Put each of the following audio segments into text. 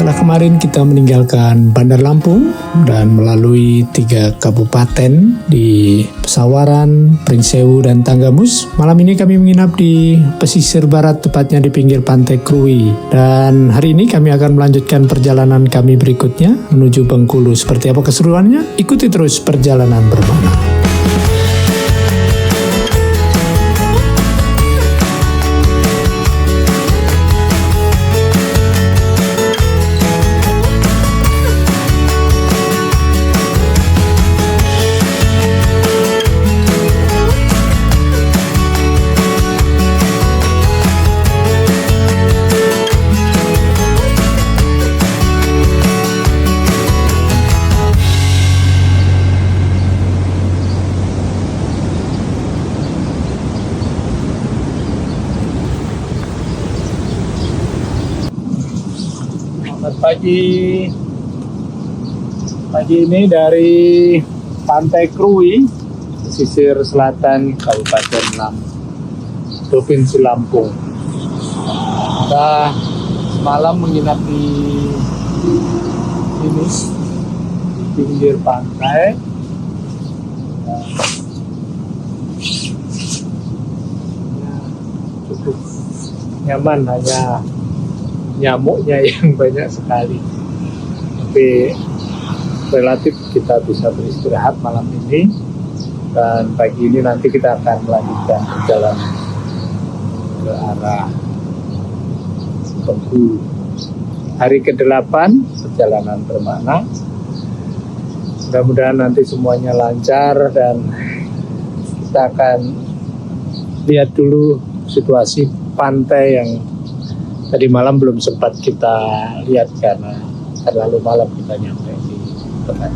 Setelah kemarin kita meninggalkan Bandar Lampung dan melalui 3 kabupaten di Pesawaran, Pringsewu, dan Tanggamus, malam ini kami menginap di pesisir barat, tepatnya di pinggir Pantai Krui. Dan hari ini kami akan melanjutkan perjalanan kami berikutnya menuju Bengkulu. Seperti apa keseruannya? Ikuti terus perjalanan bermakna. Pagi ini dari Pantai Krui, pesisir selatan Kabupaten Lampung, Provinsi Lampung. Kita semalam menginap di sini, di pinggir pantai. Cukup nyaman, hanya nyamuknya yang banyak sekali, tapi relatif kita bisa beristirahat malam ini, dan pagi ini nanti kita akan melanjutkan perjalanan ke arah Bengkulu. Hari ke-8 perjalanan bermakna. Mudah-mudahan nanti semuanya lancar dan kita akan lihat dulu situasi pantai yang tadi malam belum sempat kita lihat karena terlalu malam kita nyampe di tempat.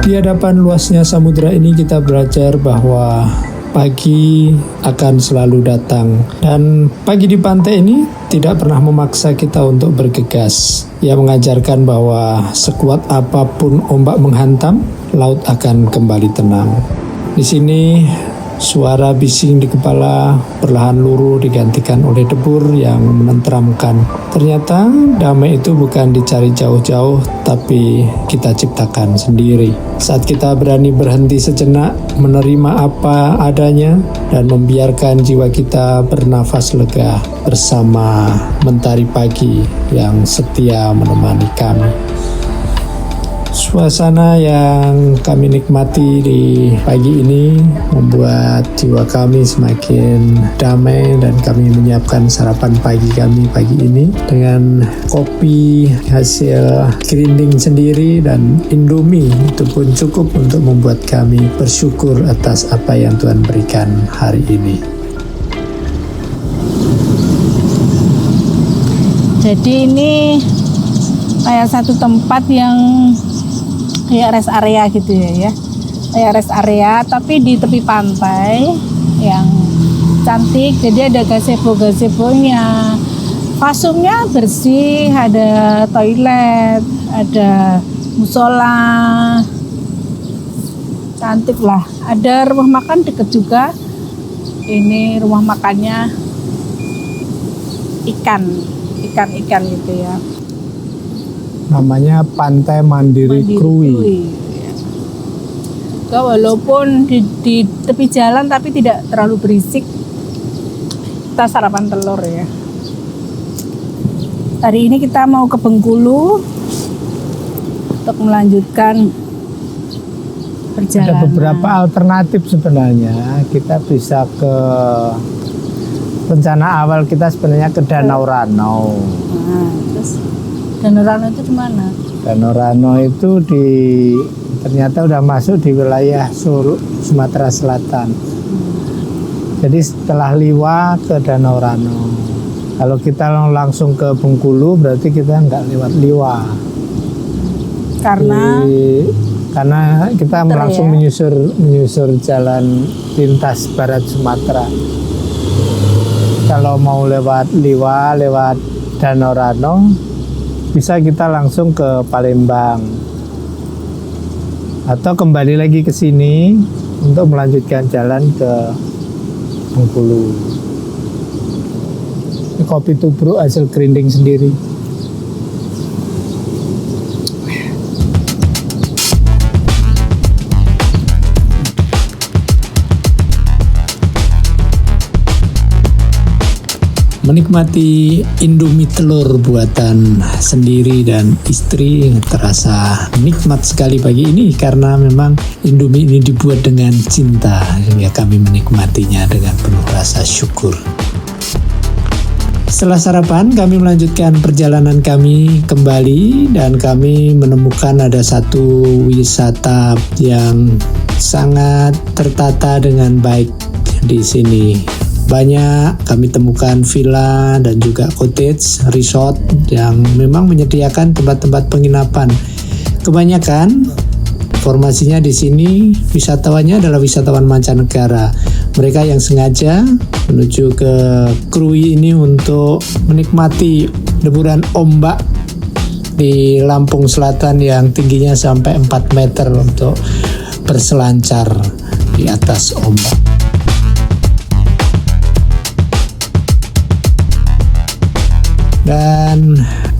Di hadapan luasnya samudera ini kita belajar bahwa pagi akan selalu datang, dan pagi di pantai ini tidak pernah memaksa kita untuk bergegas. Ia mengajarkan bahwa sekuat apapun ombak menghantam, laut akan kembali tenang. Di sini suara bising di kepala perlahan luruh digantikan oleh debur yang menenteramkan. Ternyata damai itu bukan dicari jauh-jauh, tapi kita ciptakan sendiri. Saat kita berani berhenti sejenak, menerima apa adanya, dan membiarkan jiwa kita bernafas lega bersama mentari pagi yang setia menemani kami. Suasana yang kami nikmati di pagi ini membuat jiwa kami semakin damai, dan kami menyiapkan sarapan pagi kami pagi ini dengan kopi hasil grinding sendiri dan Indomie. Itu pun cukup untuk membuat kami bersyukur atas apa yang Tuhan berikan hari ini. Jadi ini kayak satu tempat yang kayak rest area gitu ya, kayak rest area tapi di tepi pantai yang cantik. Jadi ada gazebo-gazebonya, fasumnya bersih, ada toilet, ada musola, cantik lah. Ada rumah makan deket juga. Ini rumah makannya ikan gitu ya. Namanya Pantai Mandiri Krui. Ya. Walaupun di tepi jalan tapi tidak terlalu berisik. Kita sarapan telur ya. Hari ini kita mau ke Bengkulu untuk melanjutkan perjalanan. Ada beberapa alternatif sebenarnya. Kita bisa ke, rencana awal kita sebenarnya ke Danau Ranau. Nah, terus Danau Ranau itu di mana? Danau Ranau itu ternyata udah masuk di wilayah Sumatera Selatan. Jadi setelah Liwa ke Danau Ranau. Kalau kita langsung ke Bengkulu berarti kita nggak lewat Liwa. Karena kita langsung menyusur jalan lintas barat Sumatera. Kalau mau lewat Liwa, lewat Danau Ranau, bisa kita langsung ke Palembang atau kembali lagi ke sini untuk melanjutkan jalan ke Bengkulu. kopi tubruk hasil grinding sendiri. Menikmati Indomie telur buatan sendiri dan istri terasa nikmat sekali pagi ini karena memang Indomie ini dibuat dengan cinta sehingga kami menikmatinya dengan penuh rasa syukur. Setelah sarapan kami melanjutkan perjalanan kami kembali dan kami menemukan ada satu wisata yang sangat tertata dengan baik di sini. Banyak kami temukan villa dan juga cottage, resort yang memang menyediakan tempat-tempat penginapan. Kebanyakan formasinya di sini wisatawannya adalah wisatawan mancanegara. Mereka yang sengaja menuju ke Krui ini untuk menikmati deburan ombak di Lampung Selatan yang tingginya sampai 4 meter untuk berselancar di atas ombak. Dan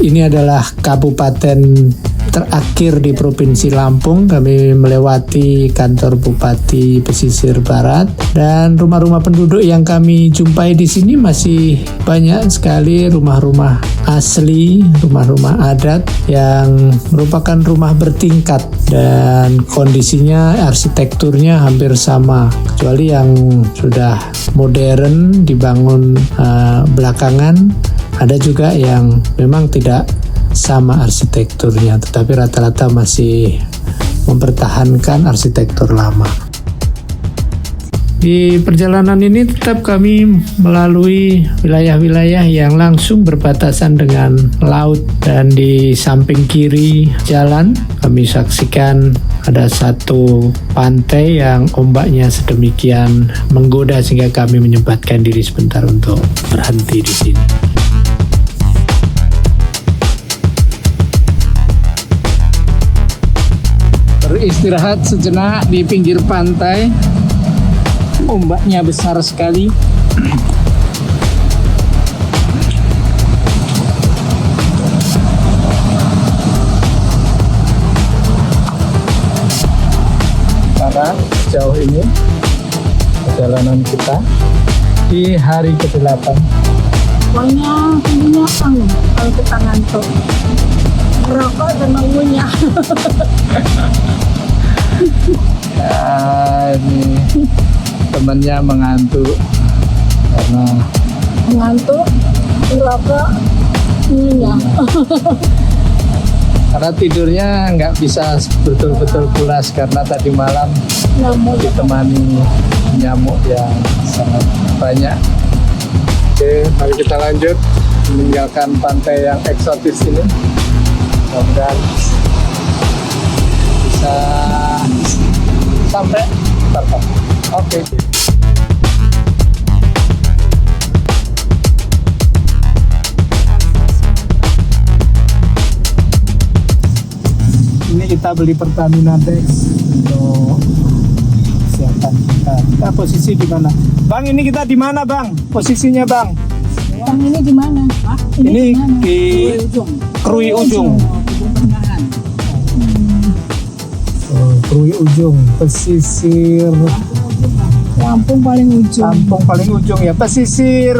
ini adalah kabupaten terakhir di Provinsi Lampung. Kami melewati kantor Bupati Pesisir Barat dan rumah-rumah penduduk yang kami jumpai di sini masih banyak sekali rumah-rumah asli, rumah-rumah adat yang merupakan rumah bertingkat dan kondisinya, arsitekturnya hampir sama kecuali yang sudah modern dibangun belakangan. Ada juga yang memang tidak sama arsitekturnya, tetapi rata-rata masih mempertahankan arsitektur lama. Di perjalanan ini tetap kami melalui wilayah-wilayah yang langsung berbatasan dengan laut, dan di samping kiri jalan kami saksikan ada satu pantai yang ombaknya sedemikian menggoda sehingga kami menyempatkan diri sebentar untuk berhenti di sini. Beristirahat sejenak di pinggir pantai. Ombaknya besar sekali. Karena jauh ini perjalanan kita di hari ke-8. Pokoknya tingginya kalau kita ngantuk. Merokok dan mengunyah. Ya, ini temannya mengantuk karena merokok, mengunyah. Karena tidurnya nggak bisa betul-betul pulas karena tadi malam ditemani nyamuk yang sangat banyak. Oke, mari kita lanjut meninggalkan pantai yang eksotis ini. Mudah-mudahan bisa sampai Tarkam. Oke. Ini kita beli Pertamina Dex untuk siapkan kita. Kita posisi di mana? Bang, ini kita di mana, Bang? Posisinya, Bang? Bang, ini di mana? Ini di Krui Ujung. Krui Ujung, pesisir Lampung paling ujung. Lampung paling ujung ya, pesisir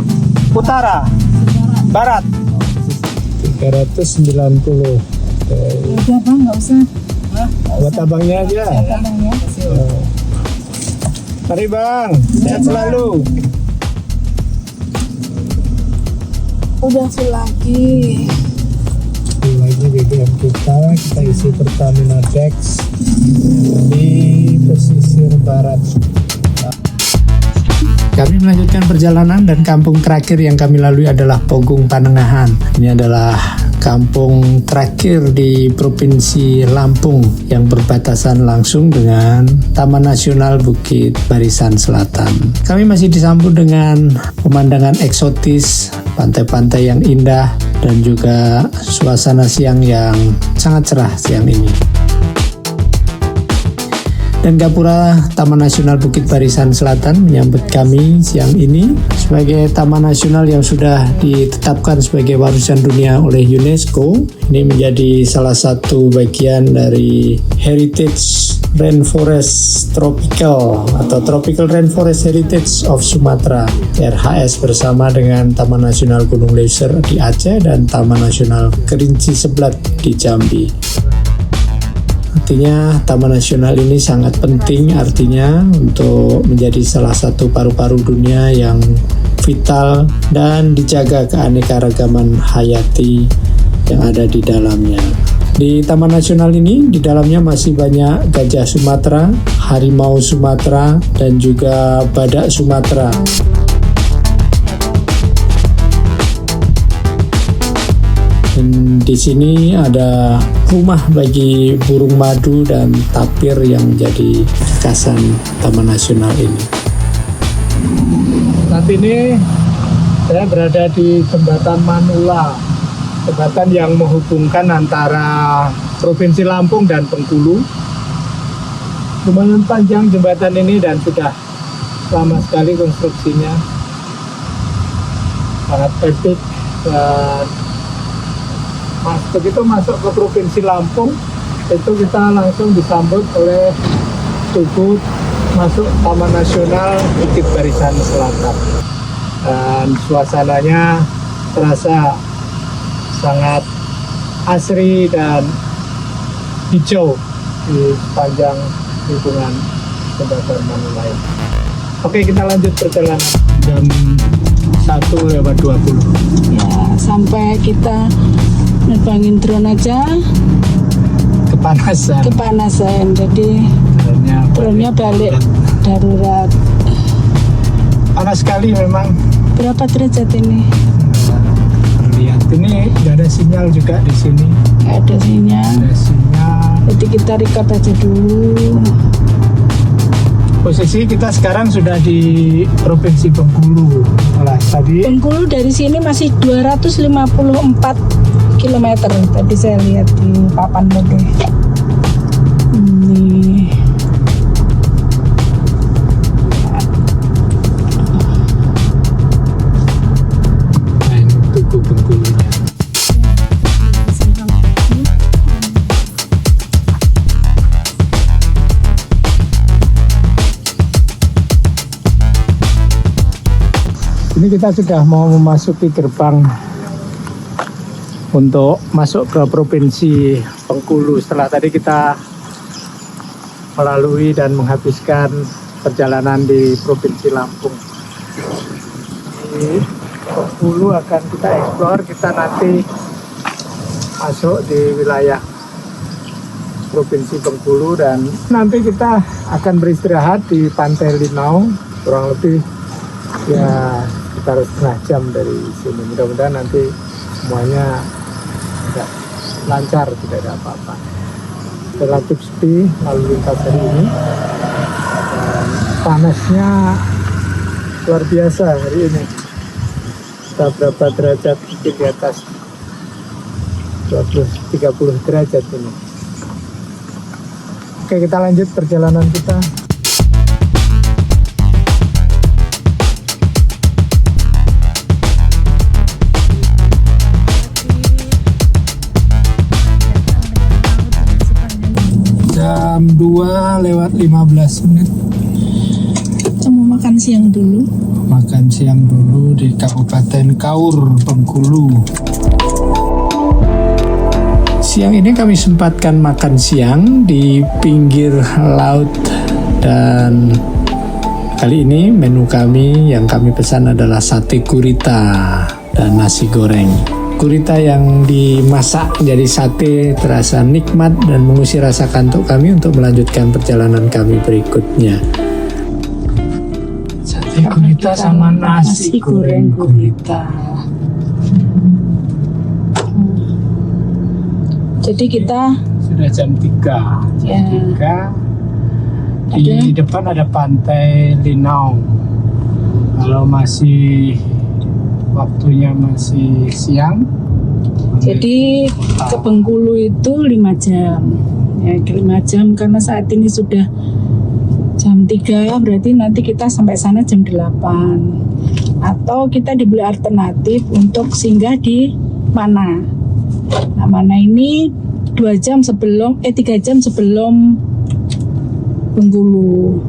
utara, barat. 390. Udah Bang, nggak usah. Buat abangnya aja. Mari Bang, sehat selalu. Udah full lagi. Lagi BBM kita isi Pertamina Dex di pesisir barat. Kami melanjutkan perjalanan dan kampung terakhir yang kami lalui adalah Pogung Panengahan. Ini adalah kampung terakhir di Provinsi Lampung yang berbatasan langsung dengan Taman Nasional Bukit Barisan Selatan. Kami masih disambut dengan pemandangan eksotis, pantai-pantai yang indah, dan juga suasana siang yang sangat cerah siang ini. Dan Gapura Taman Nasional Bukit Barisan Selatan menyambut kami siang ini sebagai taman nasional yang sudah ditetapkan sebagai warisan dunia oleh UNESCO. Ini menjadi salah satu bagian dari Heritage Rainforest Tropical atau Tropical Rainforest Heritage of Sumatra (RHS) bersama dengan Taman Nasional Gunung Leuser di Aceh dan Taman Nasional Kerinci Seblat di Jambi. Artinya Taman Nasional ini sangat penting artinya untuk menjadi salah satu paru-paru dunia yang vital dan dijaga keanekaragaman hayati yang ada di dalamnya. Di Taman Nasional ini, di dalamnya masih banyak gajah Sumatera, harimau Sumatera, dan juga badak Sumatera. Dan di sini ada rumah bagi burung madu dan tapir yang menjadi kekhasan Taman Nasional ini. Saat ini saya berada di Jembatan Manula, jembatan yang menghubungkan antara Provinsi Lampung dan Bengkulu. Lumayan panjang jembatan ini dan sudah lama sekali konstruksinya, sangat epic. Dan begitu masuk ke Provinsi Lampung, itu kita langsung disambut oleh tugu masuk Taman Nasional Bukit Barisan Selatan. Dan suasananya terasa sangat asri dan hijau di sepanjang lingkungan jembatan Manula ini. Oke, kita lanjut perjalanan jam 1:20. Ya, sampai kita nerbangin drone aja kepanasan, jadi drone-nya balik darurat. Panas sekali memang. Berapa derajat ini? Lihat ini nggak ada sinyal juga di sini. Nggak ada sinyal. Jadi kita recap aja dulu. Posisi kita sekarang sudah di Provinsi Bengkulu. Bengkulu dari sini masih 254 km. Tadi saya lihat di papan mode. Ini. Nah, ini tugu Bengkulunya. Ini kita sudah mau memasuki gerbang untuk masuk ke Provinsi Bengkulu. Setelah tadi kita melalui dan menghabiskan perjalanan di Provinsi Lampung. Di Bengkulu akan kita eksplor, kita nanti masuk di wilayah Provinsi Bengkulu dan nanti kita akan beristirahat di Pantai Linau kurang lebih ya sekitar setengah jam dari sini. Mudah-mudahan nanti semuanya tidak lancar, tidak ada apa-apa. Relatif sepi lalu lintas hari ini dan panasnya luar biasa hari ini. Kita berapa derajat, mungkin di atas 20-30 derajat ini. Oke, kita lanjut perjalanan kita. Jam 2:15. Kita mau makan siang dulu. Makan siang dulu di Kabupaten Kaur, Bengkulu. Siang ini kami sempatkan makan siang di pinggir laut dan kali ini menu kami yang kami pesan adalah sate gurita dan nasi goreng. Gurita yang dimasak menjadi sate terasa nikmat dan mengusir rasa kantuk kami untuk melanjutkan perjalanan kami berikutnya. Sate gurita sama nasi goreng gurita. Jadi kita Sudah jam 3. Ya. Di depan ada Pantai Linau. Kalau masih waktunya masih siang. jadi ke Bengkulu itu 5 jam. Ya, 5 jam karena saat ini sudah Jam 3 berarti nanti kita sampai sana jam 8. Atau kita dibeli alternatif untuk singgah di Mana. Nah, Mana ini 3 jam sebelum Bengkulu.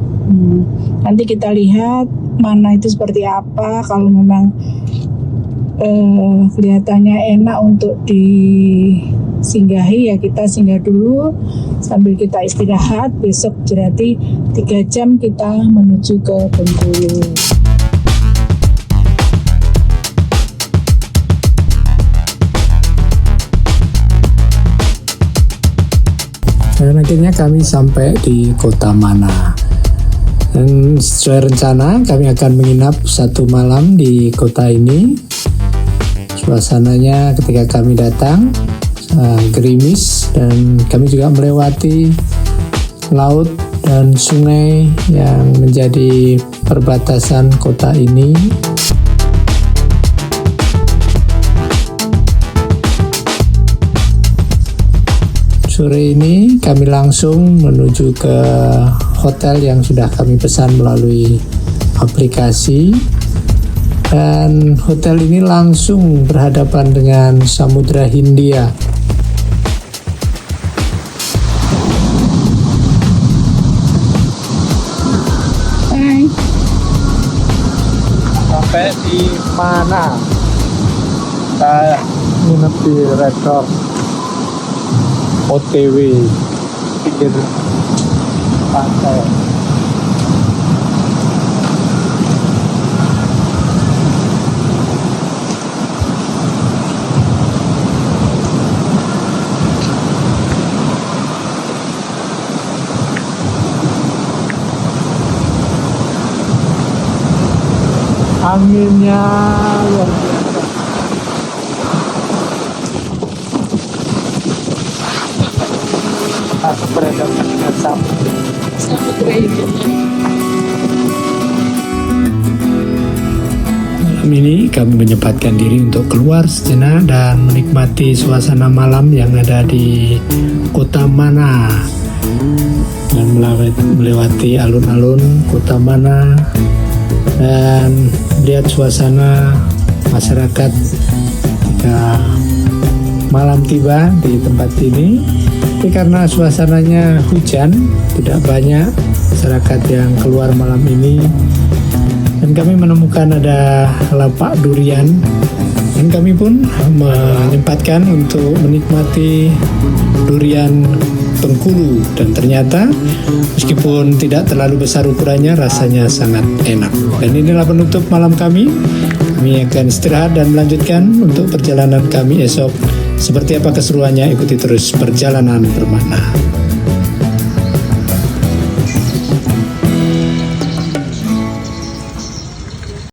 Nanti kita lihat Mana itu seperti apa. Kalau memang kelihatannya enak untuk disinggahi, ya kita singgah dulu sambil kita istirahat. Besok berarti 3 jam kita menuju ke Bengkulu. Dan akhirnya kami sampai di kota Mana. Dan sesuai rencana kami akan menginap 1 malam di kota ini. Suasananya ketika kami datang gerimis, dan kami juga melewati laut dan sungai yang menjadi perbatasan kota ini. Sore ini kami langsung menuju ke hotel yang sudah kami pesan melalui aplikasi. Dan hotel ini langsung berhadapan dengan Samudra Hindia. Hai. Sampai di Mana? Kita nginep di resort OTW pinggir pantai. Anginnya luar biasa. Aku berhadapan dengan Samudra Hindia. Malam ini kami menyempatkan diri untuk keluar sejenak dan menikmati suasana malam yang ada di kota Mana. Dan melewati alun-alun kota Mana dan lihat suasana masyarakat ketika malam tiba di tempat ini. Tapi karena suasananya hujan, tidak banyak masyarakat yang keluar malam ini. Dan kami menemukan ada lapak durian, dan kami pun menyempatkan untuk menikmati durian Bengkulu. Dan ternyata meskipun tidak terlalu besar ukurannya, rasanya sangat enak. Dan inilah penutup malam kami. Kami akan istirahat dan melanjutkan untuk perjalanan kami esok. Seperti apa keseruannya, ikuti terus Perjalanan Bermakna.